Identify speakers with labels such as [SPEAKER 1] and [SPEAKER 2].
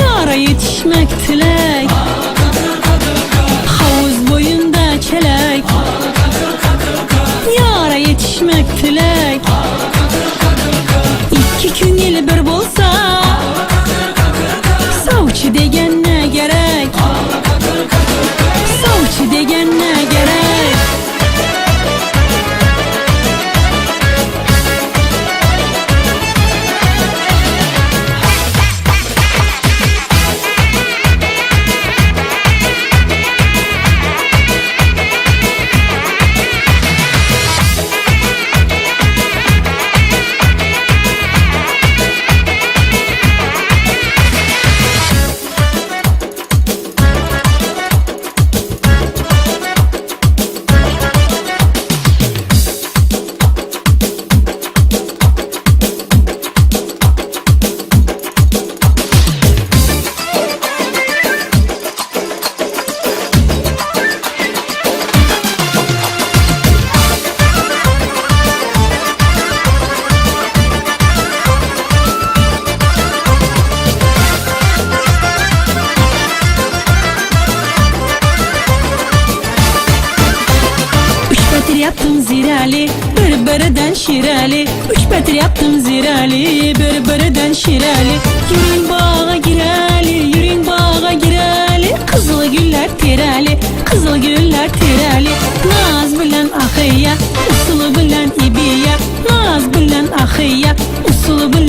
[SPEAKER 1] Yara yetişmek tilek, havuz boyunda çelek. Yara yetişmek tilek, İki gün yeli bir bolsa, savçı degen ne gerek? Savçı degen ne gerek? Yaptım zirali, berbereden şirali. Üç betir yaptım zirali, berbereden şirali. Yürüyün bağa girali, yürüyün bağa girali. Kızıl güller terali, kızıl güller terali. Naz bilen ahiye, usul bilen ibiye. Naz bilen ahiye, usul bilen